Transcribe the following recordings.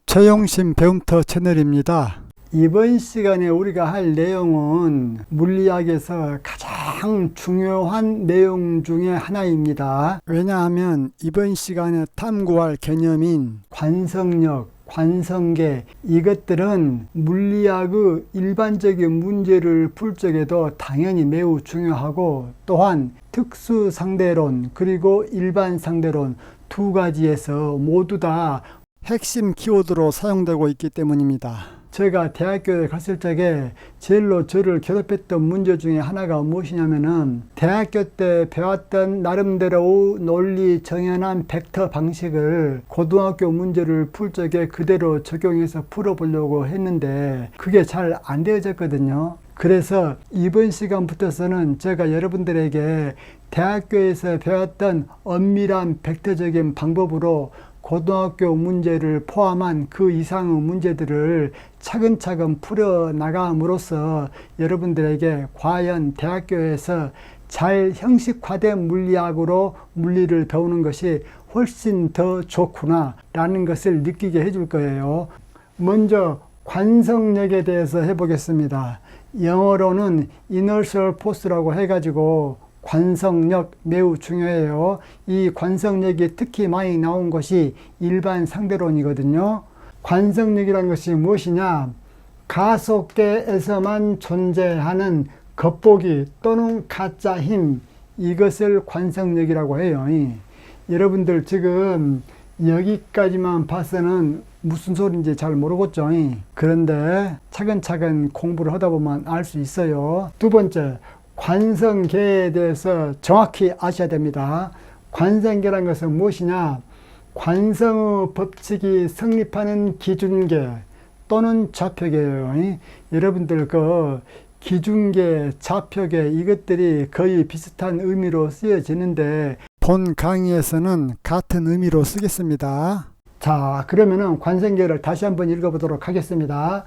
최용심 배움터 채널입니다. 이번 시간에 우리가 할 내용은 물리학에서 가장 중요한 내용 중에 하나입니다. 왜냐하면 이번 시간에 탐구할 개념인 관성력, 관성계, 이것들은 물리학의 일반적인 문제를 풀 적에도 당연히 매우 중요하고, 또한 특수 상대론 그리고 일반 상대론 두 가지에서 모두 다 핵심 키워드로 사용되고 있기 때문입니다. 제가 대학교에 갔을 적에 제일로 저를 괴롭혔던 문제 중에 하나가 무엇이냐면은, 대학교 때 배웠던 나름대로 논리 정연한 벡터 방식을 고등학교 문제를 풀 적에 그대로 적용해서 풀어보려고 했는데 그게 잘 안 되어졌거든요. 그래서 이번 시간부터서는 제가 여러분들에게 대학교에서 배웠던 엄밀한 벡터적인 방법으로 고등학교 문제를 포함한 그 이상의 문제들을 차근차근 풀어나감으로써 여러분들에게 과연 대학교에서 잘 형식화된 물리학으로 물리를 배우는 것이 훨씬 더 좋구나 라는 것을 느끼게 해줄 거예요. 먼저 관성력에 대해서 해보겠습니다. 영어로는 inertial force라고 해가지고 관성력 매우 중요해요. 이 관성력이 특히 많이 나온 것이 일반 상대론이거든요. 관성력이라는 것이 무엇이냐? 가속계에서만 존재하는 겉보기 또는 가짜 힘, 이것을 관성력이라고 해요. 여러분들 지금 여기까지만 봐서는 무슨 소리인지 잘 모르겠죠. 그런데 차근차근 공부를 하다 보면 알 수 있어요. 두 번째, 관성계에 대해서 정확히 아셔야 됩니다. 관성계란 것은 무엇이냐? 관성의 법칙이 성립하는 기준계 또는 좌표계예요. 여러분들 그 기준계, 좌표계 이것들이 거의 비슷한 의미로 쓰여지는데 본 강의에서는 같은 의미로 쓰겠습니다. 자, 그러면은 관성계를 다시 한번 읽어보도록 하겠습니다.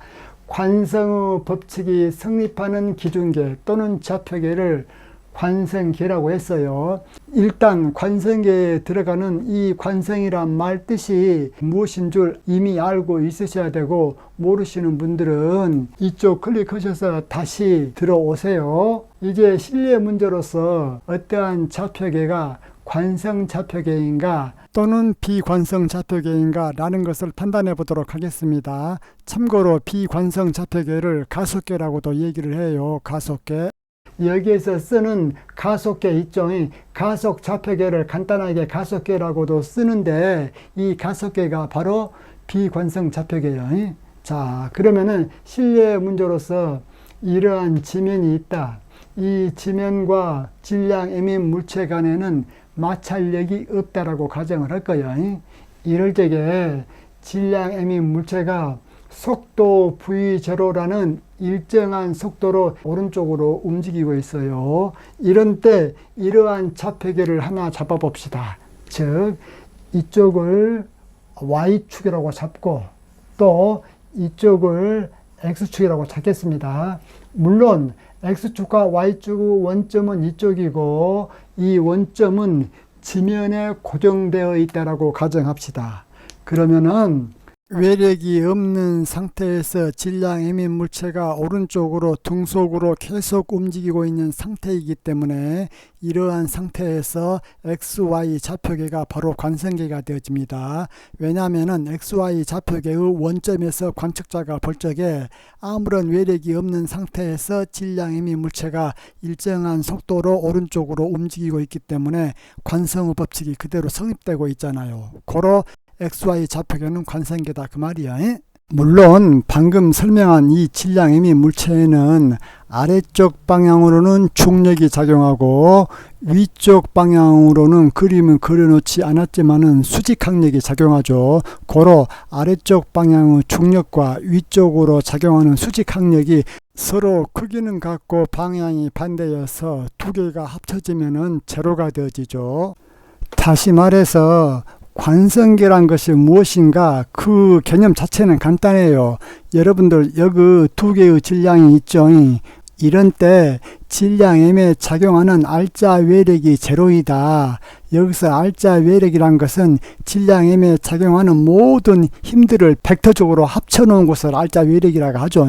관성의 법칙이 성립하는 기준계 또는 좌표계를 관성계라고 했어요. 일단 관성계에 들어가는 이 관성이란 말 뜻이 무엇인 줄 이미 알고 있으셔야 되고, 모르시는 분들은 이쪽 클릭하셔서 다시 들어오세요. 이제 실내 문제로서 어떠한 좌표계가 관성 좌표계인가 또는 비관성 좌표계인가 라는 것을 판단해 보도록 하겠습니다. 참고로 비관성 좌표계를 가속계라고도 얘기를 해요. 가속계. 여기에서 쓰는 가속계 있죠. 가속 좌표계를 간단하게 가속계라고도 쓰는데 이 가속계가 바로 비관성 좌표계예요. 자, 그러면은 실내 문제로서 이러한 지면이 있다. 이 지면과 질량 m 물체 간에는 마찰력이 없다라고 가정을 할 거예요. 이럴 적에 질량 m 물체가 속도 v0라는 일정한 속도로 오른쪽으로 움직이고 있어요. 이런 때 이러한 좌표계를 하나 잡아 봅시다. 즉 이쪽을 y축이라고 잡고 또 이쪽을 x축이라고 잡겠습니다. 물론 x축과 y축의 원점은 이쪽이고 이 원점은 지면에 고정되어 있다라고 가정합시다. 그러면은 외력이 없는 상태에서 질량 m 물체가 오른쪽으로 등속으로 계속 움직이고 있는 상태이기 때문에 이러한 상태에서 XY 좌표계가 바로 관성계가 되어집니다. 왜냐하면 XY 좌표계의 원점에서 관측자가 볼 적에 아무런 외력이 없는 상태에서 질량 m 물체가 일정한 속도로 오른쪽으로 움직이고 있기 때문에 관성의 법칙이 그대로 성립되고 있잖아요. 고로 XY 좌표계는 관성계다 그 말이야. 물론 방금 설명한 이 질량 m 물체에는 아래쪽 방향으로는 중력이 작용하고 위쪽 방향으로는 그림은 그려놓지 않았지만은 수직항력이 작용하죠. 고로 아래쪽 방향의 중력과 위쪽으로 작용하는 수직항력이 서로 크기는 같고 방향이 반대여서 두 개가 합쳐지면은 제로가 되어지죠. 다시 말해서 관성계란 것이 무엇인가? 그 개념 자체는 간단해요. 여러분들 여기 두 개의 질량이 있죠. 이런 때 질량M에 작용하는 알자 외력이 제로이다. 여기서 알자 외력이란 것은 질량M에 작용하는 모든 힘들을 벡터적으로 합쳐놓은 것을 알자 외력이라고 하죠.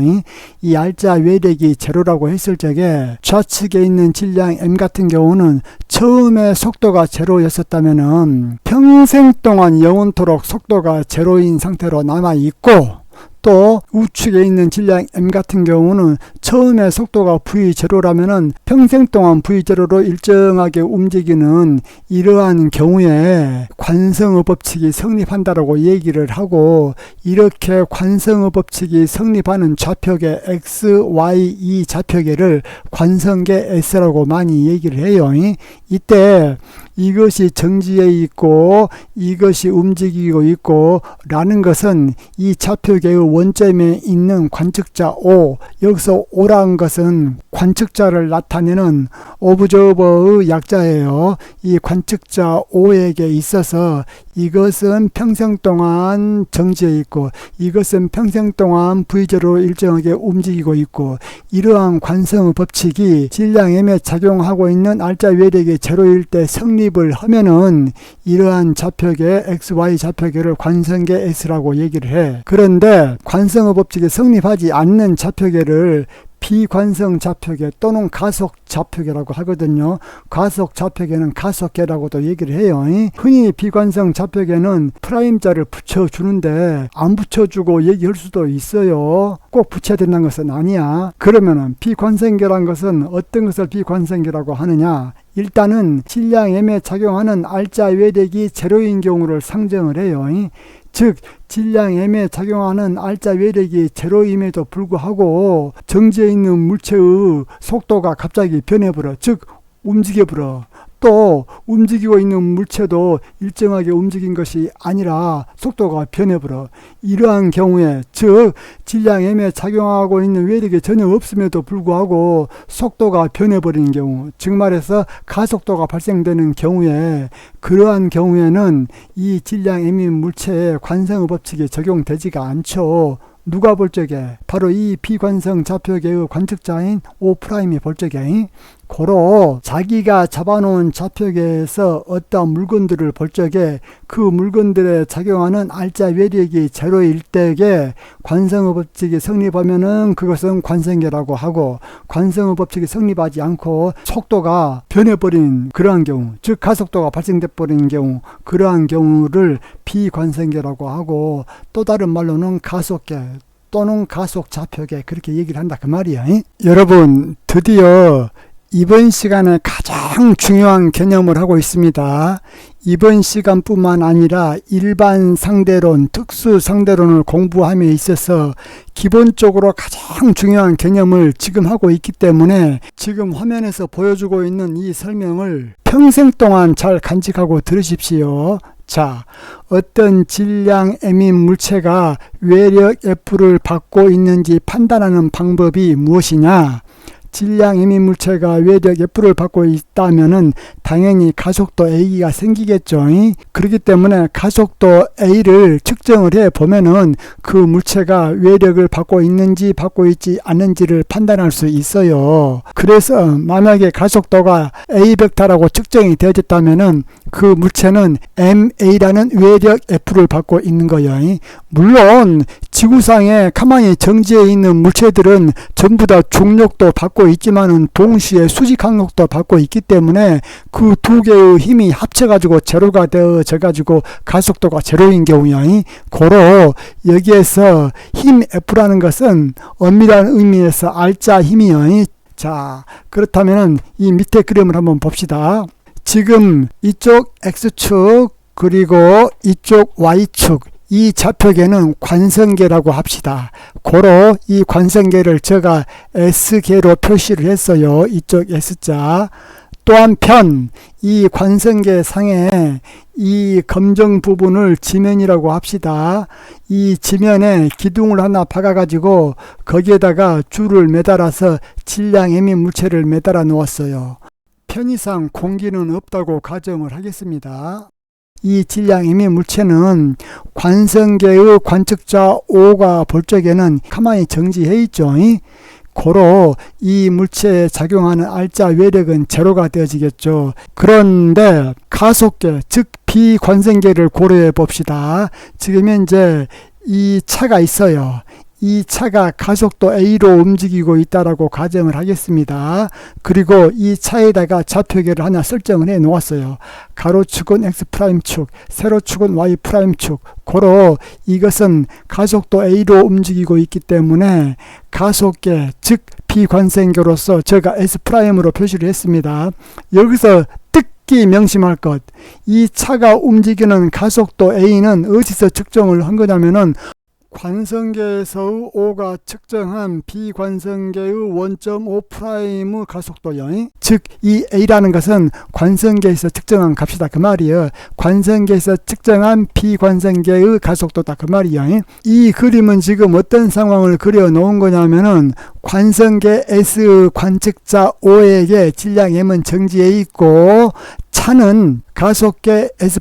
이 알자 외력이 제로라고 했을 적에 좌측에 있는 질량 M 같은 경우는 처음에 속도가 제로였었다면은 평생 동안 영원토록 속도가 제로인 상태로 남아있고, 또 우측에 있는 질량 M 같은 경우는 처음에 속도가 V0라면은 평생 동안 V0로 일정하게 움직이는 이러한 경우에 관성의 법칙이 성립한다라고 얘기를 하고, 이렇게 관성의 법칙이 성립하는 좌표계 X, Y, 이 좌표계를 관성계 S라고 많이 얘기를 해요. 이때 이것이 정지해 있고 이것이 움직이고 있고 라는 것은 이 좌표계의 원점에 있는 관측자 O, 여기서 O라는 것은 관측자를 나타내는 오브저버의 약자예요. 이 관측자 O에게 있어서 이것은 평생 동안 정지해 있고 이것은 평생 동안 V제로 일정하게 움직이고 있고, 이러한 관성의 법칙이 질량M에 작용하고 있는 알자 외력이 제로일 때 성립을 하면은 이러한 좌표계 XY 좌표계를 관성계 S라고 얘기를 해. 그런데 관성의 법칙이 성립하지 않는 좌표계를 비관성 좌표계 또는 가속 좌표계라고 하거든요. 가속 좌표계는 가속계라고도 얘기를 해요. 흔히 비관성 좌표계는 프라임자를 붙여주는데 안 붙여주고 얘기할 수도 있어요. 꼭 붙여야 된다는 것은 아니야. 그러면은 비관성계란 것은 어떤 것을 비관성계라고 하느냐? 일단은 질량M에 작용하는 알자 외력이 제로인 경우를 상정을 해요. 즉 질량M에 작용하는 알자 외력이 제로임에도 불구하고 정지해 있는 물체의 속도가 갑자기 변해버려. 즉 움직여버려. 또 움직이고 있는 물체도 일정하게 움직인 것이 아니라 속도가 변해버려. 이러한 경우에, 즉 질량M에 작용하고 있는 외력이 전혀 없음에도 불구하고 속도가 변해버리는 경우, 즉 말해서 가속도가 발생되는 경우에, 그러한 경우에는 이 질량M인 물체에 관성의 법칙이 적용되지가 않죠. 누가 볼 적에? 바로 이 비관성 좌표계의 관측자인 O'이 볼 적에, 고로 자기가 잡아놓은 좌표계에서 어떤 물건들을 볼 적에 그 물건들에 작용하는 알자 외력이 제로일 때에 관성의 법칙이 성립하면은 그것은 관성계라고 하고, 관성의 법칙이 성립하지 않고 속도가 변해버린 그러한 경우, 즉 가속도가 발생돼 버린 경우, 그러한 경우를 비관성계라고 하고, 또 다른 말로는 가속계 또는 가속 좌표계, 그렇게 얘기를 한다 그 말이야. 여러분, 드디어 이번 시간에 가장 중요한 개념을 하고 있습니다. 이번 시간뿐만 아니라 일반 상대론, 특수 상대론을 공부함에 있어서 기본적으로 가장 중요한 개념을 지금 하고 있기 때문에 지금 화면에서 보여주고 있는 이 설명을 평생 동안 잘 간직하고 들으십시오. 자, 어떤 질량 M인 물체가 외력 F를 받고 있는지 판단하는 방법이 무엇이냐? 질량 M인 물체가 외력 F를 받고 있다면은 당연히 가속도 A가 생기겠죠. 그렇기 때문에 가속도 A를 측정을 해 보면은 그 물체가 외력을 받고 있는지 받고 있지 않는지를 판단할 수 있어요. 그래서 만약에 가속도가 A 벡터라고 측정이 되어졌다면은 그 물체는 MA라는 외력 F를 받고 있는 거예요. 물론 지구상에 가만히 정지해 있는 물체들은 전부 다 중력도 받고 있지만은 동시에 수직 강력도 받고 있기 때문에 그 두 개의 힘이 합쳐가지고 제로가 되어져 가지고 가속도가 제로인 경우야. 고로 여기에서 힘 F라는 것은 엄밀한 의미에서 알자 힘이야. 자, 그렇다면은 이 밑에 그림을 한번 봅시다. 지금 이쪽 X축 그리고 이쪽 Y축, 이 좌표계는 관성계라고 합시다. 고로 이 관성계를 제가 S계로 표시를 했어요. 이쪽 S자. 또 한편 이 관성계 상에 이 검정 부분을 지면이라고 합시다. 이 지면에 기둥을 하나 박아 가지고 거기에다가 줄을 매달아서 질량 M인 물체를 매달아 놓았어요. 편의상 공기는 없다고 가정을 하겠습니다. 이 질량 M인 물체는 관성계의 관측자 O가 볼 적에는 가만히 정지해 있죠. 고로 이 물체에 작용하는 알자 외력은 제로가 되어지겠죠. 그런데 가속계, 즉 비관성계를 고려해 봅시다. 지금 현재 이 차가 있어요. 이 차가 가속도 A로 움직이고 있다라고 가정을 하겠습니다. 그리고 이 차에다가 좌표계를 하나 설정을 해 놓았어요. 가로축은 X'축, 세로축은 Y'축. 고로 이것은 가속도 A로 움직이고 있기 때문에 가속계, 즉 비관성계로서 제가 S'으로 표시를 했습니다. 여기서 특히 명심할 것, 이 차가 움직이는 가속도 A는 어디서 측정을 한 거냐면은 관성계에서의 O가 측정한 비관성계의 원점 O' 가속도요. 즉 이 A라는 것은 관성계에서 측정한 값이다 그 말이에요. 관성계에서 측정한 비관성계의 가속도다 그 말이에요. 이 그림은 지금 어떤 상황을 그려 놓은 거냐면은 관성계 S 관측자 O에게 질량 M은 정지해 있고 차는 가속계 S',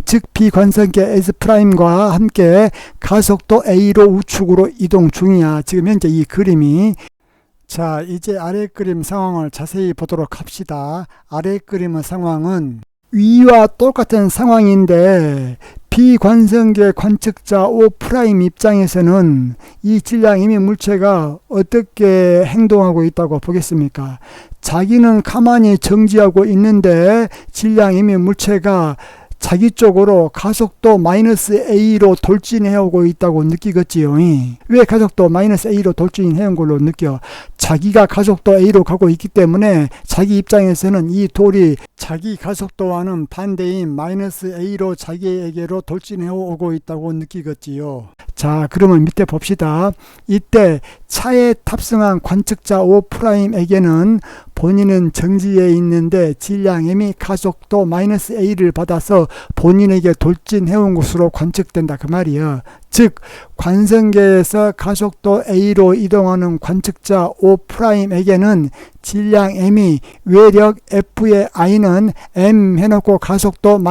즉 비관성계 S'과 함께 가속도 A로 우측으로 이동 중이야. 지금 현재 이 그림이. 자, 이제 아래 그림 상황을 자세히 보도록 합시다. 아래 그림의 상황은 위와 똑같은 상황인데 비관성계 관측자 O' 입장에서는 이 질량 임의 물체가 어떻게 행동하고 있다고 보겠습니까? 자기는 가만히 정지하고 있는데 질량 임의 물체가 자기 쪽으로 가속도 A로 돌진해오고 있다고 느끼겠지요. 왜 가속도 A로 돌진해온 걸로 느껴? 자기가 가속도 A로 가고 있기 때문에 자기 입장에서는 이 돌이 자기 가속도와는 반대인 A로 자기에게로 돌진해오고 있다고 느끼겠지요. 자, 그러면 밑에 봅시다. 이때 차에 탑승한 관측자 O'에게는 본인은 정지해 있는데 질량 M이 가속도 A를 받아서 본인에게 돌진해온 것으로 관측된다 그 말이에요. 즉 관성계에서 가속도 A로 이동하는 관측자 O'에게는 질량 M이 외력 F의 I는 M 해놓고 가속도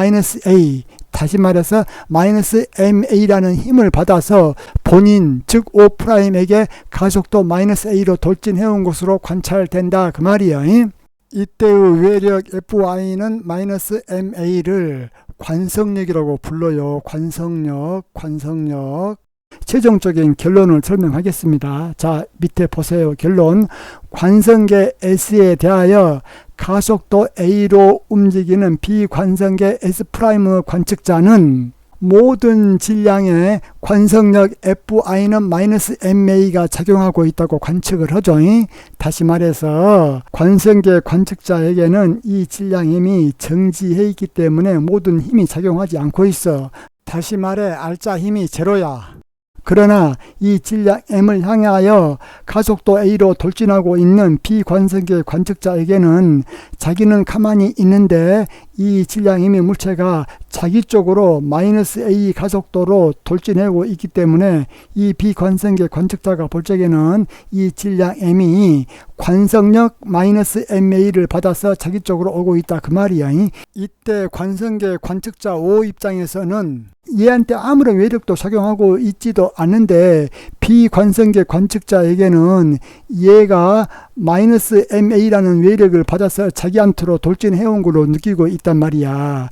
A, 다시 말해서 -MA라는 힘을 받아서 본인 즉 O'에게 가속도 A로 돌진해온 것으로 관찰된다 그 말이에요. 이때의 외력 FI는 -MA를 관성력이라고 불러요. 관성력. 최종적인 결론을 설명하겠습니다. 자, 밑에 보세요. 결론. 관성계 S에 대하여 가속도 A로 움직이는 비관성계 S' 관측자는 모든 질량의 관성력 FI는 -MA가 작용하고 있다고 관측을 하죠. 다시 말해서 관성계 관측자에게는 이 질량 힘이 정지해 있기 때문에 모든 힘이 작용하지 않고 있어. 다시 말해 알자 힘이 제로야. 그러나 이 질량 M을 향하여 가속도 A로 돌진하고 있는 비관성계 관측자에게는 자기는 가만히 있는데 이 질량 M의 물체가 자기 쪽으로 -A 가속도로 돌진하고 있기 때문에 이 비관성계 관측자가 볼 적에는 이 질량 M이 관성력 -MA를 받아서 자기 쪽으로 오고 있다 그 말이야. 이때 관성계 관측자 O 입장에서는 얘한테 아무런 외력도 작용하고 있지도 않는데 비관성계 관측자에게는 얘가 -MA라는 외력을 받아서 자기한테로 돌진해온 걸로 느끼고 있단 말이야.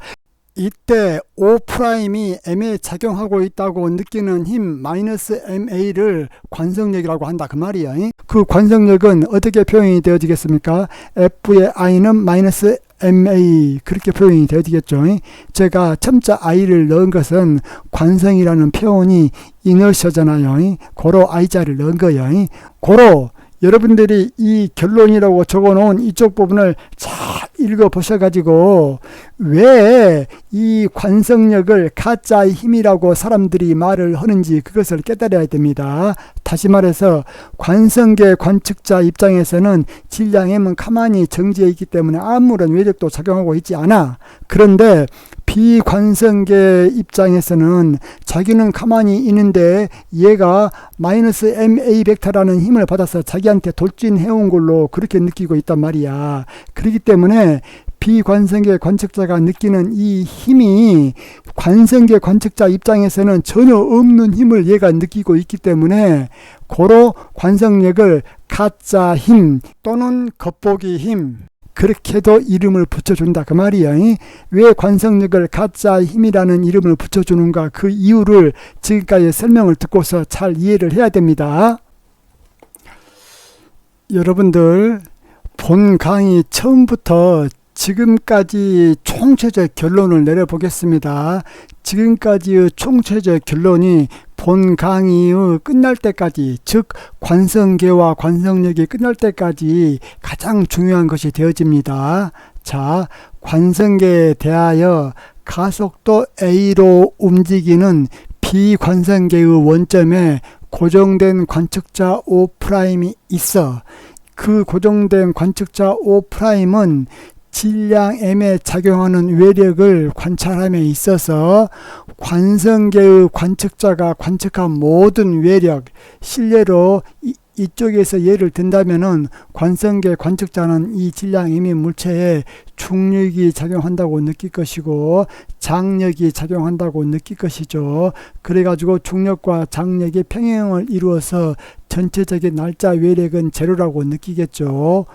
이때 O'이 M에 작용하고 있다고 느끼는 힘 -MA를 관성력이라고 한다 그 말이야. 그 관성력은 어떻게 표현이 되어지겠습니까? F의 I는 -MA 그렇게 표현이 되어지겠죠. 제가 첨자 I를 넣은 것은 관성이라는 표현이 이너셔잖아요. 고로 I자를 넣은 거예요. 고로 여러분들이 이 결론이라고 적어놓은 이쪽 부분을 잘 읽어보셔가지고 왜 이 관성력을 가짜의 힘이라고 사람들이 말을 하는지 그것을 깨달아야 됩니다. 다시 말해서 관성계 관측자 입장에서는 질량 M은 가만히 정지해 있기 때문에 아무런 외력도 작용하고 있지 않아. 그런데 비관성계 입장에서는 자기는 가만히 있는데 얘가 -MA 벡터라는 힘을 받아서 자기한테 돌진해온 걸로 그렇게 느끼고 있단 말이야. 그렇기 때문에 비관성계 관측자가 느끼는 이 힘이 관성계 관측자 입장에서는 전혀 없는 힘을 얘가 느끼고 있기 때문에 고로 관성력을 가짜 힘 또는 겉보기 힘, 그렇게도 이름을 붙여준다 그 말이야. 왜 관성력을 가짜 힘이라는 이름을 붙여주는가, 그 이유를 지금까지 설명을 듣고서 잘 이해를 해야 됩니다. 여러분들, 본 강의 처음부터 지금까지 총체적 결론을 내려보겠습니다. 지금까지의 총체적 결론이 본 강의의 끝날 때까지, 즉 관성계와 관성력이 끝날 때까지 가장 중요한 것이 되어집니다. 자, 관성계에 대하여 가속도 A로 움직이는 비관성계의 원점에 고정된 관측자 O'이 있어. 그 고정된 관측자 O'은 질량 M에 작용하는 외력을 관찰함에 있어서 관성계의 관측자가 관측한 모든 외력, 실례로 이쪽에서 예를 든다면은 관성계 관측자는 이 질량 M의 물체에 중력이 작용한다고 느낄 것이고 장력이 작용한다고 느낄 것이죠. 그래가지고 중력과 장력이 평행을 이루어서 전체적인 날짜 외력은 제로라고 느끼겠죠.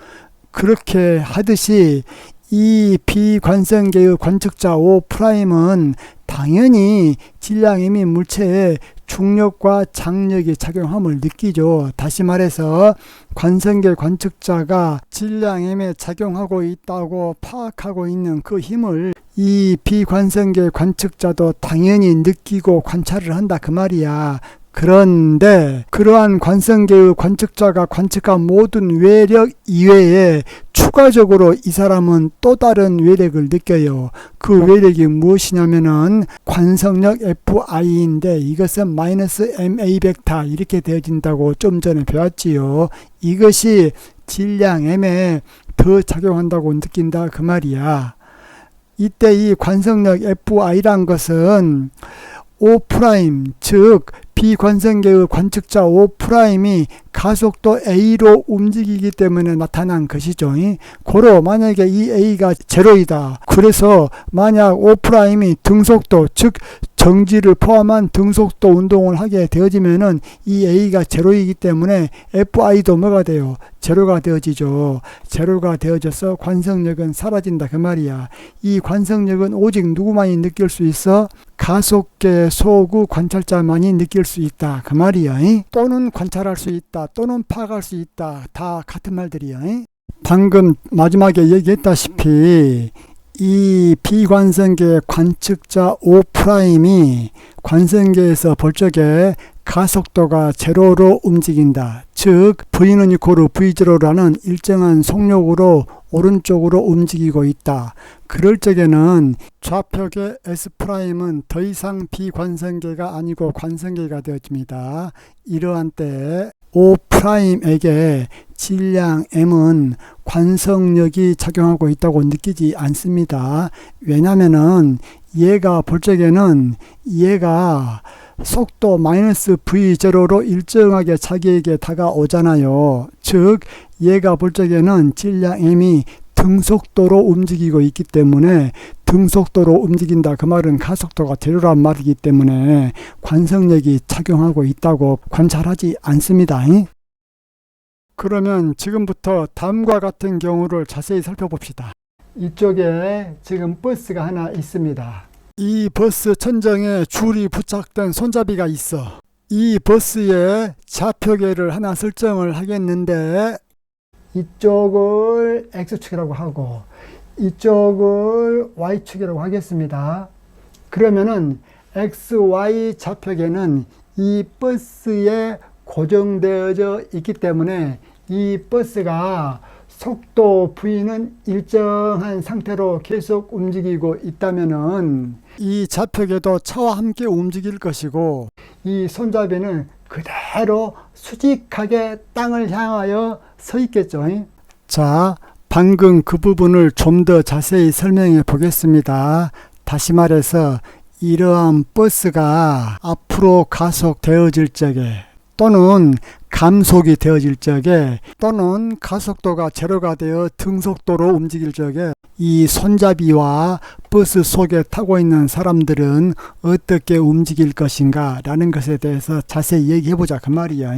그렇게 하듯이 이 비관성계의 관측자 O'은 당연히 질량 M의 물체에 중력과 장력이 작용함을 느끼죠. 다시 말해서 관성계 관측자가 질량 M에 작용하고 있다고 파악하고 있는 그 힘을 이 비관성계 관측자도 당연히 느끼고 관찰을 한다 그 말이야. 그런데 그러한 관성계의 관측자가 관측한 모든 외력 이외에 추가적으로 이 사람은 또 다른 외력을 느껴요. 그 외력이 무엇이냐면은 관성력 FI인데 이것은 마이너스 MA 벡터 이렇게 되어진다고 좀 전에 배웠지요. 이것이 질량 M에 더 작용한다고 느낀다 그 말이야. 이때 이 관성력 FI란 것은 O', 즉 비관성계의 관측자 O'이 가속도 A로 움직이기 때문에 나타난 것이죠. 고로 만약에 이 A가 제로이다. 그래서 만약 O'이 등속도, 즉 정지를 포함한 등속도 운동을 하게 되어지면은 이 A가 제로이기 때문에 FI도 뭐가 돼요? 제로가 되어지죠. 제로가 되어져서 관성력은 사라진다 그 말이야. 이 관성력은 오직 누구만이 느낄 수 있어? 가속계 소구 관찰자만이 느낄 수 있다 그 말이야. 또는 관찰할 수 있다, 또는 파악할 수 있다, 다 같은 말들이야. 방금 마지막에 얘기했다시피 이 비관성계 관측자 O'이 관성계에서 볼 적에 가속도가 제로로 움직인다. 즉 V는 이코르 V0라는 일정한 속력으로 오른쪽으로 움직이고 있다. 그럴 적에는 좌표계 S'은 더 이상 비관성계가 아니고 관성계가 되어집니다. 이러한 때 O'에게 질량 M은 관성력이 작용하고 있다고 느끼지 않습니다. 왜냐면은 얘가 볼 적에는 얘가 속도 마이너스 V0로 일정하게 자기에게 다가오잖아요. 즉 얘가 볼 적에는 질량 M이 등속도로 움직이고 있기 때문에, 등속도로 움직인다 그 말은 가속도가 제로란 말이기 때문에 관성력이 작용하고 있다고 관찰하지 않습니다. 그러면 지금부터 다음과 같은 경우를 자세히 살펴봅시다. 이쪽에 지금 버스가 하나 있습니다. 이 버스 천정에 줄이 부착된 손잡이가 있어. 이 버스에 좌표계를 하나 설정을 하겠는데 이쪽을 X축이라고 하고 이쪽을 Y축이라고 하겠습니다. 그러면은 XY 좌표계는 이 버스에 고정되어져 있기 때문에 이 버스가 속도 V는 일정한 상태로 계속 움직이고 있다면은 이 좌표계도 차와 함께 움직일 것이고 이 손잡이는 그대로 수직하게 땅을 향하여 서 있겠죠. 자, 방금 그 부분을 좀 더 자세히 설명해 보겠습니다. 다시 말해서 이러한 버스가 앞으로 가속되어질 적에 또는 감속이 되어질 적에 또는 가속도가 제로가 되어 등속도로 움직일 적에 이 손잡이와 버스 속에 타고 있는 사람들은 어떻게 움직일 것인가 라는 것에 대해서 자세히 얘기해 보자 그 말이야.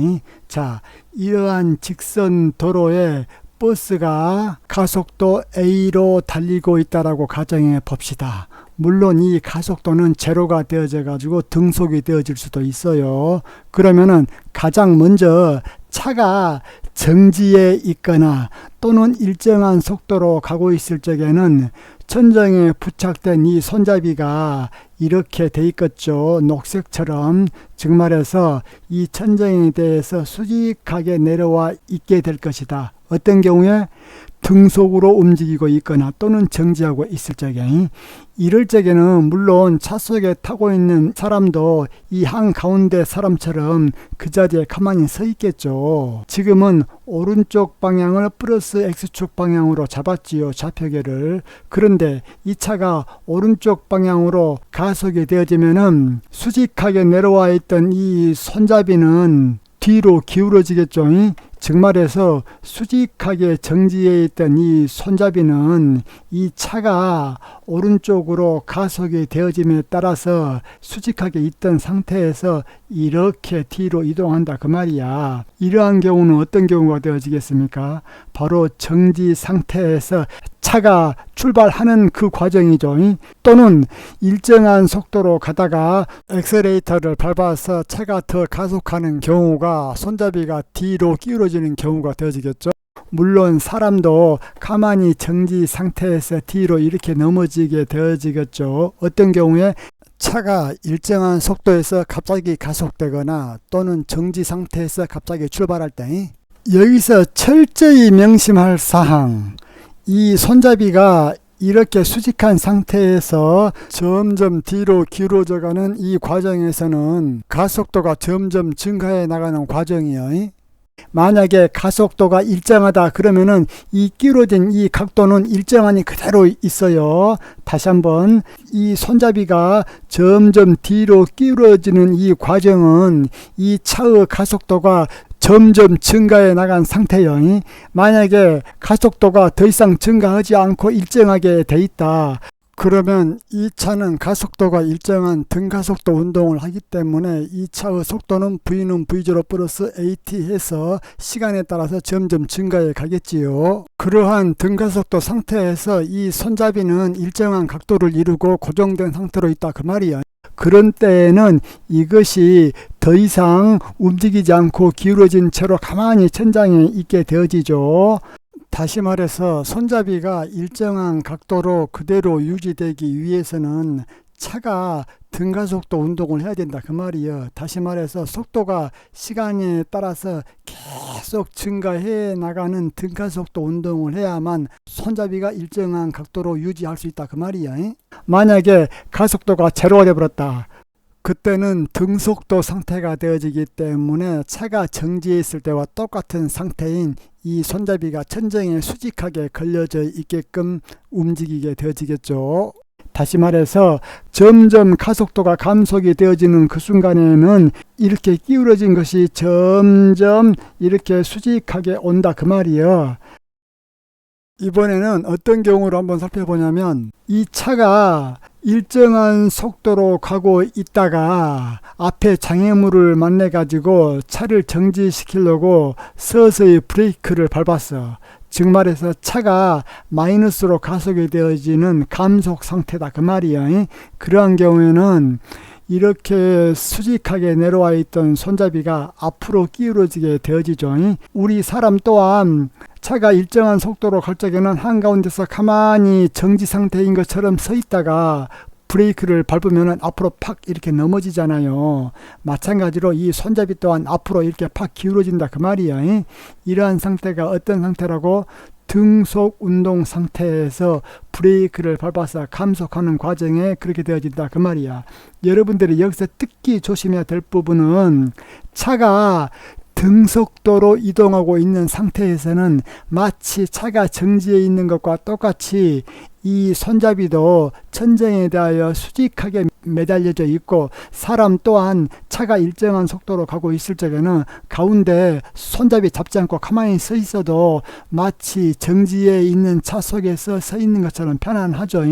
자, 이러한 직선 도로에 버스가 가속도 A로 달리고 있다라고 가정해 봅시다. 물론 이 가속도는 제로가 되어져 가지고 등속이 되어질 수도 있어요. 그러면은 가장 먼저 차가 정지해 있거나 또는 일정한 속도로 가고 있을 적에는 천정에 부착된 이 손잡이가 이렇게 돼 있겠죠. 녹색처럼. 즉 말해서 이 천정에 대해서 수직하게 내려와 있게 될 것이다. 어떤 경우에 등속으로 움직이고 있거나 또는 정지하고 있을 적에, 이럴 적에는 물론 차 속에 타고 있는 사람도 이 한가운데 사람처럼 그 자리에 가만히 서 있겠죠. 지금은 오른쪽 방향을 플러스 X축 방향으로 잡았지요, 좌표계를. 그런데 이 차가 오른쪽 방향으로 가속이 되어지면은 수직하게 내려와 있던 이 손잡이는 뒤로 기울어지겠죠. 즉 말해서 수직하게 정지해 있던 이 손잡이는 이 차가 오른쪽으로 가속이 되어짐에 따라서 수직하게 있던 상태에서 이렇게 뒤로 이동한다 그 말이야. 이러한 경우는 어떤 경우가 되어지겠습니까? 바로 정지 상태에서 차가 출발하는 그 과정이죠. 또는 일정한 속도로 가다가 엑셀레이터를 밟아서 차가 더 가속하는 경우가 손잡이가 뒤로 기울어지는 경우가 되어지겠죠. 물론 사람도 가만히 정지 상태에서 뒤로 이렇게 넘어지게 되어지겠죠. 어떤 경우에 차가 일정한 속도에서 갑자기 가속되거나 또는 정지 상태에서 갑자기 출발할 때, 여기서 철저히 명심할 사항, 이 손잡이가 이렇게 수직한 상태에서 점점 뒤로 기울어져가는 이 과정에서는 가속도가 점점 증가해 나가는 과정이에요. 만약에 가속도가 일정하다 그러면은 이 기울어진 이 각도는 일정하니 그대로 있어요. 다시 한번, 이 손잡이가 점점 뒤로 기울어지는 이 과정은 이 차의 가속도가 점점 증가해 나간 상태요. 만약에 가속도가 더 이상 증가하지 않고 일정하게 돼 있다. 그러면 이 차는 가속도가 일정한 등가속도 운동을 하기 때문에 이 차의 속도는 V는 V0 플러스 AT 해서 시간에 따라서 점점 증가해 가겠지요. 그러한 등가속도 상태에서 이 손잡이는 일정한 각도를 이루고 고정된 상태로 있다 그 말이야. 그런 때에는 이것이 더 이상 움직이지 않고 기울어진 채로 가만히 천장에 있게 되어지죠. 다시 말해서 손잡이가 일정한 각도로 그대로 유지되기 위해서는 차가 등가속도 운동을 해야 된다 그 말이에요. 다시 말해서 속도가 시간에 따라서 계속 증가해 나가는 등가속도 운동을 해야만 손잡이가 일정한 각도로 유지할 수 있다 그 말이에요. 만약에 가속도가 제로가 되어버렸다. 그때는 등속도 상태가 되어지기 때문에 차가 정지해 있을 때와 똑같은 상태인 이 손잡이가 천정에 수직하게 걸려져 있게끔 움직이게 되어지겠죠. 다시 말해서 점점 가속도가 감속이 되어지는 그 순간에는 이렇게 기울어진 것이 점점 이렇게 수직하게 온다 그 말이에요. 이번에는 어떤 경우를 한번 살펴보냐면, 이 차가 일정한 속도로 가고 있다가 앞에 장애물을 만나 가지고 차를 정지시키려고 서서히 브레이크를 밟았어. 즉 말해서 차가 마이너스로 가속이 되어지는 감속 상태다 그 말이야. 그러한 경우에는 이렇게 수직하게 내려와 있던 손잡이가 앞으로 기울어지게 되어지죠. 우리 사람 또한 차가 일정한 속도로 갈 적에는 한가운데서 가만히 정지 상태인 것처럼 서 있다가 브레이크를 밟으면 앞으로 팍 이렇게 넘어지잖아요. 마찬가지로 이 손잡이 또한 앞으로 이렇게 팍 기울어진다 그 말이야. 이러한 상태가 어떤 상태라고? 등속 운동 상태에서 브레이크를 밟아서 감속하는 과정에 그렇게 되어진다 그 말이야. 여러분들이 여기서 특히 조심해야 될 부분은 차가 등속도로 이동하고 있는 상태에서는 마치 차가 정지해 있는 것과 똑같이 이 손잡이도 천정에 대하여 수직하게 매달려져 있고, 사람 또한 차가 일정한 속도로 가고 있을 적에는 가운데 손잡이 잡지 않고 가만히 서 있어도 마치 정지해 있는 차 속에서 서 있는 것처럼 편안하죠.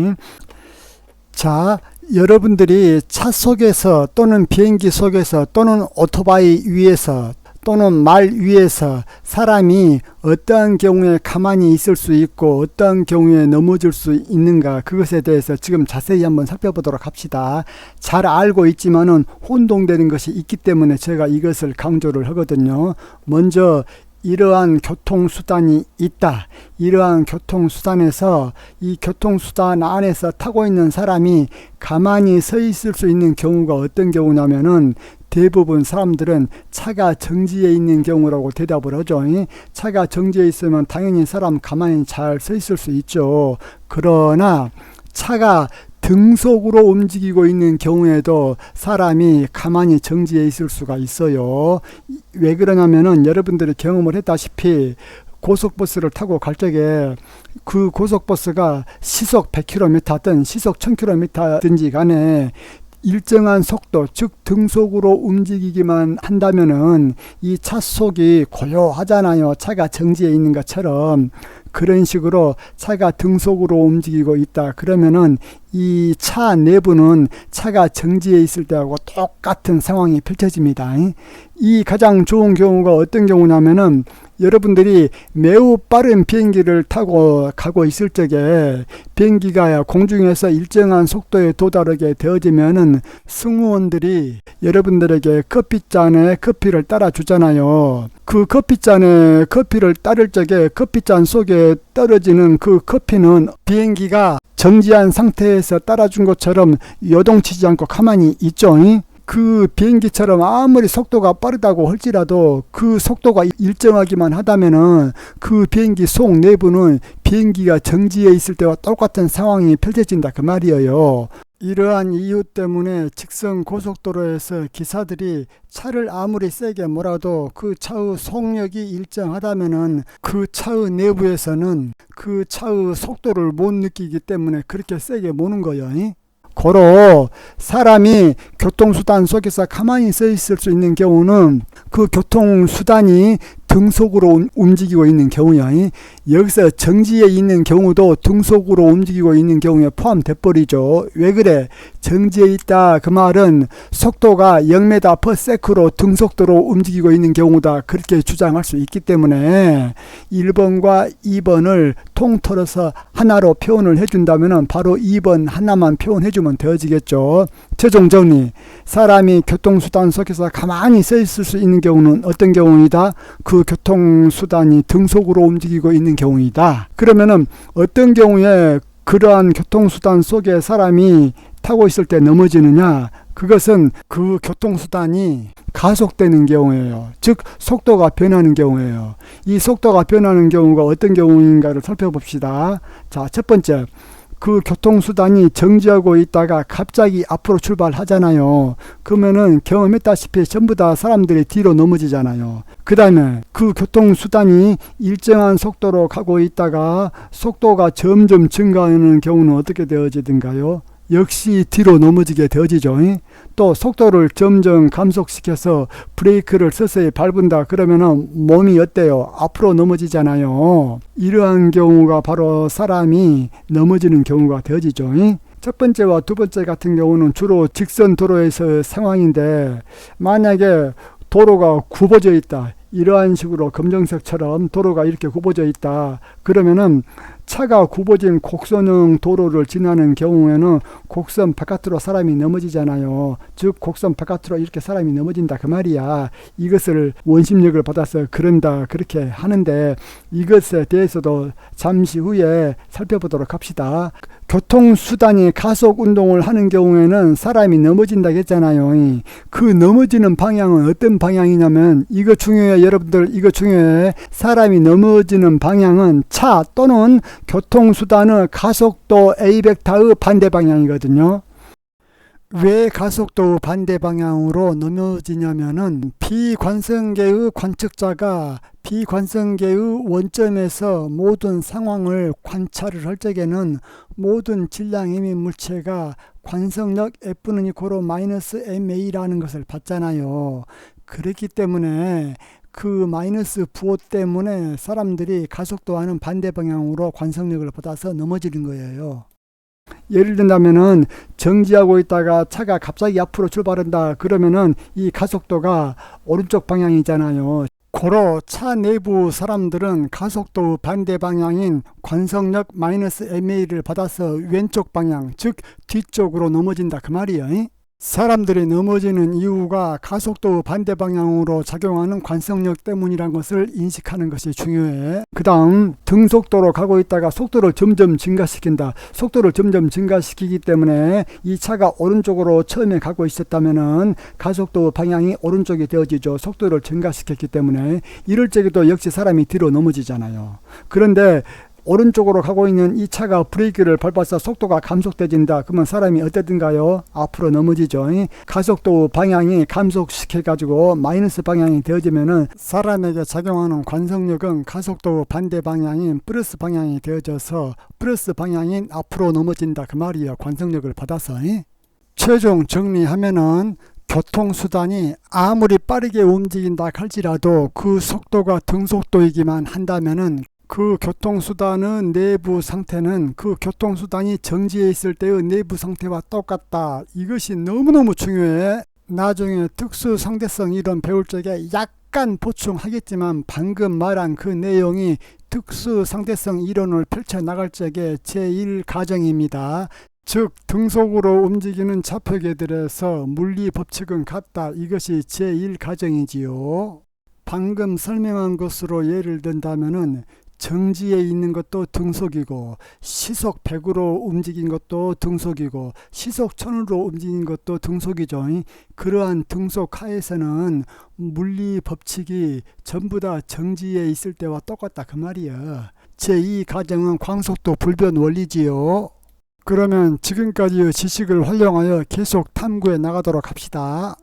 자, 여러분들이 차 속에서 또는 비행기 속에서 또는 오토바이 위에서 또는 말 위에서 사람이 어떠한 경우에 가만히 있을 수 있고 어떠한 경우에 넘어질 수 있는가, 그것에 대해서 지금 자세히 한번 살펴보도록 합시다. 잘 알고 있지만은 혼동되는 것이 있기 때문에 제가 이것을 강조를 하거든요. 먼저 이러한 교통수단이 있다. 이러한 교통수단에서 이 교통수단 안에서 타고 있는 사람이 가만히 서 있을 수 있는 경우가 어떤 경우냐면은, 대부분 사람들은 차가 정지해 있는 경우라고 대답을 하죠. 차가 정지해 있으면 당연히 사람 가만히 잘 서 있을 수 있죠. 그러나 차가 등속으로 움직이고 있는 경우에도 사람이 가만히 정지해 있을 수가 있어요. 왜 그러냐면은 여러분들이 경험을 했다시피 고속버스를 타고 갈 적에 그 고속버스가 시속 100km든 시속 1000km든지 간에 일정한 속도, 즉 등속으로 움직이기만 한다면은 이 차 속이 고요하잖아요. 차가 정지해 있는 것처럼. 그런 식으로 차가 등속으로 움직이고 있다. 그러면은 이 차 내부는 차가 정지해 있을 때하고 똑같은 상황이 펼쳐집니다. 이 가장 좋은 경우가 어떤 경우냐면은, 여러분들이 매우 빠른 비행기를 타고 가고 있을 적에 비행기가 공중에서 일정한 속도에 도달하게 되어지면은 승무원들이 여러분들에게 커피잔에 커피를 따라 주잖아요. 그 커피잔에 커피를 따를 적에 커피잔 속에 떨어지는 그 커피는 비행기가 정지한 상태에서 따라준 것처럼 요동치지 않고 가만히 있죠. 그 비행기처럼 아무리 속도가 빠르다고 할지라도 그 속도가 일정하기만 하다면은 그 비행기 속 내부는 비행기가 정지해 있을 때와 똑같은 상황이 펼쳐진다, 그 말이에요. 이러한 이유 때문에 직선 고속도로에서 기사들이 차를 아무리 세게 몰아도 그 차의 속력이 일정하다면은 그 차의 내부에서는 그 차의 속도를 못 느끼기 때문에 그렇게 세게 모는 거예요. 고로 사람이 교통수단 속에서 가만히 서 있을 수 있는 경우는 그 교통수단이 등속으로 움직이고 있는 경우야. 여기서 정지해 있는 경우도 등속으로 움직이고 있는 경우에 포함돼 버리죠. 왜 그래? 정지해 있다, 그 말은 속도가 0m/s로 등속도로 움직이고 있는 경우다, 그렇게 주장할 수 있기 때문에 1번과 2번을 통틀어서 하나로 표현을 해준다면 바로 2번 하나만 표현해주면 되어지겠죠. 최종 정리. 사람이 교통수단 속에서 가만히 서 있을 수 있는 경우는 어떤 경우이다? 그 교통수단이 등속으로 움직이고 있는 경우이다. 그러면은 어떤 경우에 그러한 교통수단 속에 사람이 타고 있을 때 넘어지느냐? 그것은 그 교통수단이 가속되는 경우예요. 즉 속도가 변하는 경우예요. 이 속도가 변하는 경우가 어떤 경우인가를 살펴봅시다. 자, 첫 번째, 그 교통수단이 정지하고 있다가 갑자기 앞으로 출발하잖아요. 그러면은 경험했다시피 전부 다 사람들이 뒤로 넘어지잖아요. 그 다음에 그 교통수단이 일정한 속도로 가고 있다가 속도가 점점 증가하는 경우는 어떻게 되어지든가요? 역시 뒤로 넘어지게 되어지죠. 또 속도를 점점 감속시켜서 브레이크를 서서히 밟은다 그러면은 몸이 어때요? 앞으로 넘어지잖아요. 이러한 경우가 바로 사람이 넘어지는 경우가 되어지죠. 첫 번째와 두 번째 같은 경우는 주로 직선 도로에서 상황인데, 만약에 도로가 굽어져 있다, 이러한 식으로 검정색처럼 도로가 이렇게 굽어져 있다 그러면은 차가 굽어진 곡선형 도로를 지나는 경우에는 곡선 바깥으로 사람이 넘어지잖아요. 즉 곡선 바깥으로 이렇게 사람이 넘어진다, 그 말이야. 이것을 원심력을 받아서 그런다, 그렇게 하는데 이것에 대해서도 잠시 후에 살펴보도록 합시다. 교통수단이 가속운동을 하는 경우에는 사람이 넘어진다고 했잖아요. 그 넘어지는 방향은 어떤 방향이냐면, 이거 중요해 여러분들, 이거 중요해. 사람이 넘어지는 방향은 차 또는 교통수단의 가속도 A벡터의 반대 방향이거든요. 왜 가속도 반대 방향으로 넘어지냐면은 비관성계의 관측자가 비관성계의 원점에서 모든 상황을 관찰을 할 적에는 모든 질량임의 물체가 관성력 F는 이코로 마이너스 MA라는 것을 받잖아요. 그렇기 때문에 그 마이너스 부호 때문에 사람들이 가속도와는 반대 방향으로 관성력을 받아서 넘어지는 거예요. 예를 든다면은 정지하고 있다가 차가 갑자기 앞으로 출발한다 그러면은 이 가속도가 오른쪽 방향이잖아요. 고로 차 내부 사람들은 가속도 반대 방향인 관성력 마이너스 MA를 받아서 왼쪽 방향, 즉 뒤쪽으로 넘어진다 그 말이에요. 사람들이 넘어지는 이유가 가속도 반대 방향으로 작용하는 관성력 때문이란 것을 인식하는 것이 중요해. 그 다음 등속도로 가고 있다가 속도를 점점 증가시킨다. 속도를 점점 증가시키기 때문에 이 차가 오른쪽으로 처음에 가고 있었다면은 가속도 방향이 오른쪽이 되어지죠. 속도를 증가시켰기 때문에. 이럴 적에도 역시 사람이 뒤로 넘어지잖아요. 그런데 오른쪽으로 가고 있는 이 차가 브레이크를 밟아서 속도가 감속되진다. 그러면 사람이 어떻든가요? 앞으로 넘어지죠. 가속도 방향이 감속시켜가지고 마이너스 방향이 되어지면은 사람에게 작용하는 관성력은 가속도 반대 방향인 플러스 방향이 되어져서 플러스 방향인 앞으로 넘어진다. 그 말이에요. 관성력을 받아서. 최종 정리하면은 교통수단이 아무리 빠르게 움직인다 할지라도 그 속도가 등속도이기만 한다면은 그 교통수단의 내부 상태는 그 교통수단이 정지해 있을 때의 내부 상태와 똑같다. 이것이 너무너무 중요해. 나중에 특수상대성 이론 배울 적에 약간 보충하겠지만 방금 말한 그 내용이 특수상대성 이론을 펼쳐나갈 적에 제1과정입니다. 즉 등속으로 움직이는 좌표계들에서 물리법칙은 같다. 이것이 제1과정이지요. 방금 설명한 것으로 예를 든다면은 정지에 있는 것도 등속이고 시속 100으로 움직인 것도 등속이고 시속 1000으로 움직인 것도 등속이죠. 그러한 등속 하에서는 물리 법칙이 전부 다 정지에 있을 때와 똑같다 그 말이야. 제2과정은 광속도 불변 원리지요. 그러면 지금까지의 지식을 활용하여 계속 탐구해 나가도록 합시다.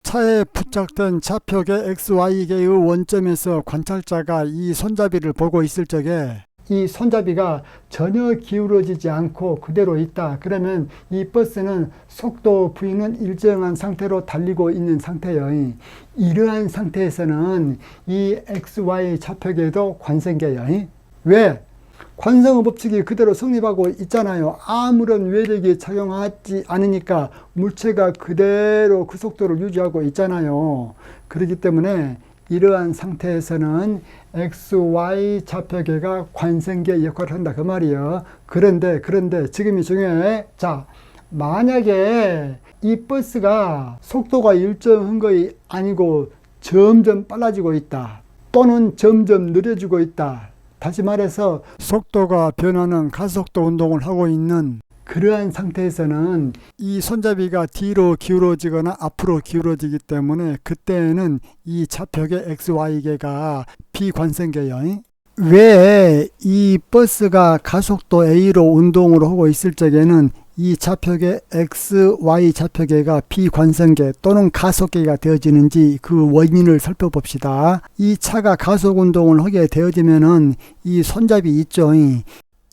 차에 부착된 좌표계 XY계의 원점에서 관찰자가 이 손잡이를 보고 있을 적에 이 손잡이가 전혀 기울어지지 않고 그대로 있다. 그러면 이 버스는 속도 V는 일정한 상태로 달리고 있는 상태예요. 이러한 상태에서는 이 XY 좌표계도 관성계예요. 왜? 관성의 법칙이 그대로 성립하고 있잖아요. 아무런 외력이 작용하지 않으니까 물체가 그대로 그 속도를 유지하고 있잖아요. 그렇기 때문에 이러한 상태에서는 XY 좌표계가 관성계 역할을 한다 그 말이에요. 그런데 지금이 중요해. 자, 만약에 이 버스가 속도가 일정한 것이 아니고 점점 빨라지고 있다. 또는 점점 느려지고 있다. 다시 말해서 속도가 변하는 가속도 운동을 하고 있는 그러한 상태에서는 이 손잡이가 뒤로 기울어지거나 앞으로 기울어지기 때문에 그때는 이 좌표계 XY계가 비관성계예요. 왜 이 버스가 가속도 A로 운동을 하고 있을 적에는 이 좌표계 XY 좌표계가 비관성계 또는 가속계가 되어지는지 그 원인을 살펴봅시다. 이 차가 가속 운동을 하게 되어지면은 이 손잡이 있죠.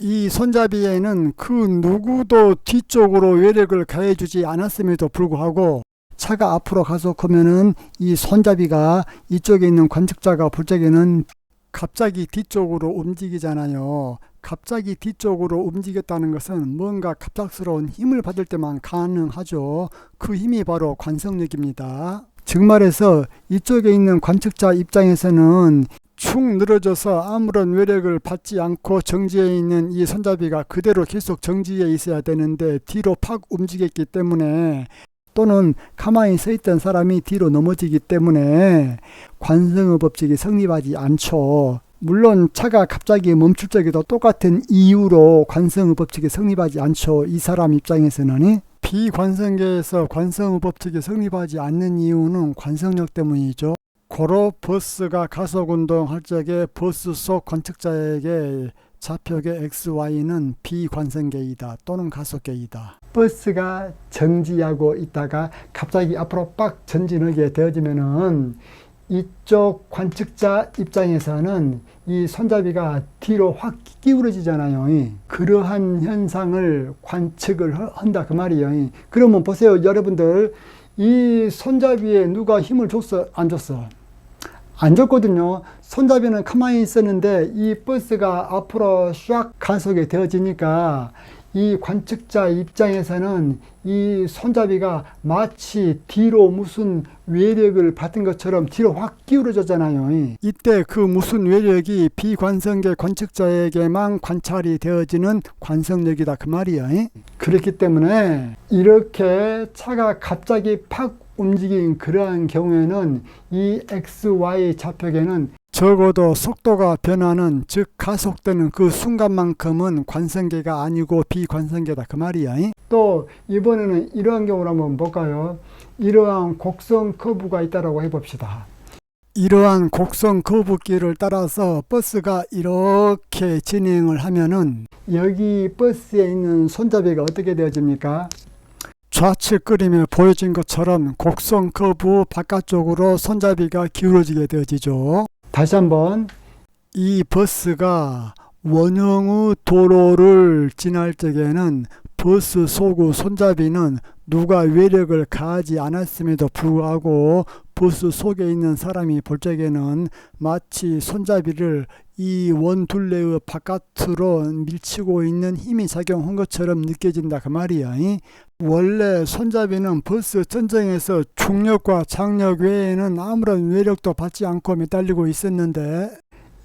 이 손잡이에는 그 누구도 뒤쪽으로 외력을 가해주지 않았음에도 불구하고 차가 앞으로 가속하면은 이 손잡이가 이쪽에 있는 관측자가 볼 적에는 갑자기 뒤쪽으로 움직이잖아요. 갑자기 뒤쪽으로 움직였다는 것은 뭔가 갑작스러운 힘을 받을 때만 가능하죠. 그 힘이 바로 관성력입니다. 즉 말해서 이쪽에 있는 관측자 입장에서는 축 늘어져서 아무런 외력을 받지 않고 정지해 있는 이 손잡이가 그대로 계속 정지해 있어야 되는데 뒤로 팍 움직였기 때문에 또는 가만히 서 있던 사람이 뒤로 넘어지기 때문에 관성의 법칙이 성립하지 않죠. 물론 차가 갑자기 멈출 적에도 똑같은 이유로 관성의 법칙이 성립하지 않죠. 이 사람 입장에서는 비관성계에서 관성의 법칙이 성립하지 않는 이유는 관성력 때문이죠. 고로 버스가 가속운동 할 적에 버스 속 관측자에게 좌표계 XY는 비관성계이다 또는 가속계이다. 버스가 정지하고 있다가 갑자기 앞으로 빡 전진하게 되어지면은 이쪽 관측자 입장에서는 이 손잡이가 뒤로 확 기울어지잖아요. 그러한 현상을 관측을 한다 그 말이에요. 그러면 보세요, 여러분들. 이 손잡이에 누가 힘을 줬어? 안 줬어? 안 줬거든요. 손잡이는 가만히 있었는데 이 버스가 앞으로 샥 가속이 되어지니까 이 관측자 입장에서는 이 손잡이가 마치 뒤로 무슨 외력을 받은 것처럼 뒤로 확 기울어졌잖아요. 이때 그 무슨 외력이 비관성계 관측자에게만 관찰이 되어지는 관성력이다 그 말이야. 그렇기 때문에 이렇게 차가 갑자기 팍 움직인 그러한 경우에는 이 XY 좌표계는 적어도 속도가 변하는, 즉 가속되는 그 순간만큼은 관성계가 아니고 비관성계다 그 말이야. 또 이번에는 이러한 경우를 한번 볼까요? 이러한 곡선 커브가 있다라고 해봅시다. 이러한 곡선 커브길을 따라서 버스가 이렇게 진행을 하면은 여기 버스에 있는 손잡이가 어떻게 되어집니까? 좌측 그림에 보여진 것처럼 곡선 커브 바깥쪽으로 손잡이가 기울어지게 되어지죠. 다시 한번, 이 버스가 원형의 도로를 지날 적에는 버스 속의 손잡이는 누가 외력을 가하지 않았음에도 불구하고 버스 속에 있는 사람이 볼 적에는 마치 손잡이를 이 원둘레의 바깥으로 밀치고 있는 힘이 작용한 것처럼 느껴진다 그 말이야. 원래 손잡이는 버스 전정에서 중력과 장력 외에는 아무런 외력도 받지 않고 매달리고 있었는데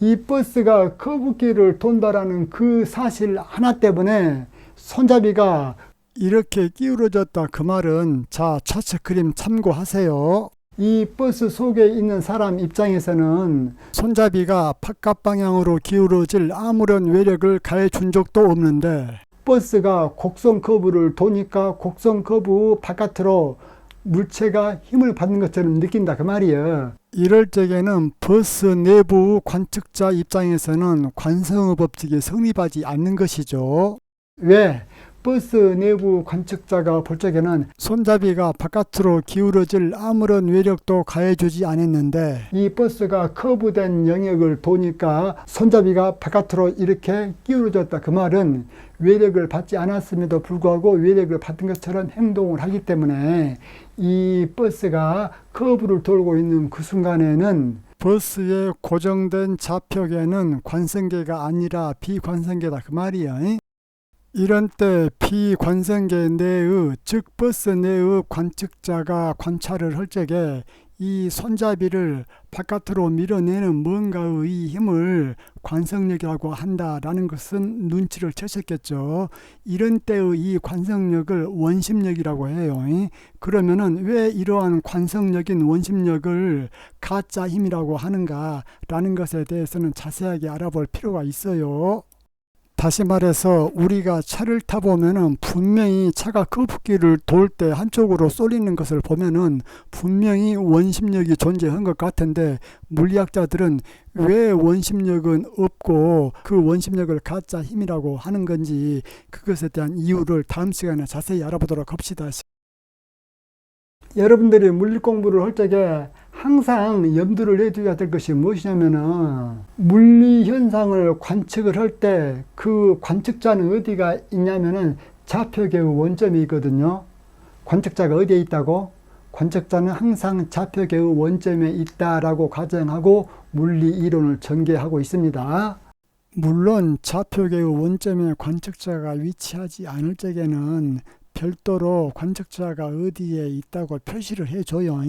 이 버스가 커브길을 돈다라는 그 사실 하나 때문에 손잡이가 이렇게 기울어졌다 그 말은, 자, 좌측 그림 참고하세요. 이 버스 속에 있는 사람 입장에서는 손잡이가 바깥 방향으로 기울어질 아무런 외력을 가해 준 적도 없는데 버스가 곡선 커브를 도니까 곡선 커브 바깥으로 물체가 힘을 받는 것처럼 느낀다 그 말이에요. 이럴 적에는 버스 내부 관측자 입장에서는 관성의 법칙이 성립하지 않는 것이죠. 왜? 버스 내부 관측자가 볼 적에는 손잡이가 바깥으로 기울어질 아무런 외력도 가해주지 않았는데 이 버스가 커브된 영역을 도니까 손잡이가 바깥으로 이렇게 기울어졌다 그 말은 외력을 받지 않았음에도 불구하고 외력을 받은 것처럼 행동을 하기 때문에 이 버스가 커브를 돌고 있는 그 순간에는 버스의 고정된 좌표계는 관성계가 아니라 비관성계다 그 말이야. 이런 때 비관성계 내의, 즉 버스 내의 관측자가 관찰을 할 적에 이 손잡이를 바깥으로 밀어내는 뭔가의 이 힘을 관성력이라고 한다라는 것은 눈치를 채셨겠죠. 이런 때의 이 관성력을 원심력이라고 해요. 그러면은 왜 이러한 관성력인 원심력을 가짜 힘이라고 하는가라는 것에 대해서는 자세하게 알아볼 필요가 있어요. 다시 말해서 우리가 차를 타보면은 분명히 차가 커브길을 돌 때 한쪽으로 쏠리는 것을 보면은 분명히 원심력이 존재한 것 같은데 물리학자들은 왜 원심력은 없고 그 원심력을 가짜 힘이라고 하는 건지 그것에 대한 이유를 다음 시간에 자세히 알아보도록 합시다. 여러분들이 물리 공부를 할 적에 항상 염두를 내둬야 될 것이 무엇이냐면은 물리 현상을 관측을 할 때 그 관측자는 어디가 있냐면은 좌표계의 원점이 있거든요. 관측자가 어디에 있다고? 관측자는 항상 좌표계의 원점에 있다라고 가정하고 물리 이론을 전개하고 있습니다. 물론 좌표계의 원점에 관측자가 위치하지 않을 적에는 별도로 관측자가 어디에 있다고 표시를 해줘요.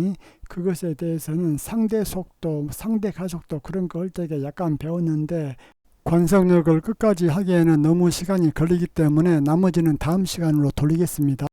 그것에 대해서는 상대 속도, 상대 가속도 그런 거 할 적에 약간 배웠는데 관성력을 끝까지 하기에는 너무 시간이 걸리기 때문에 나머지는 다음 시간으로 돌리겠습니다.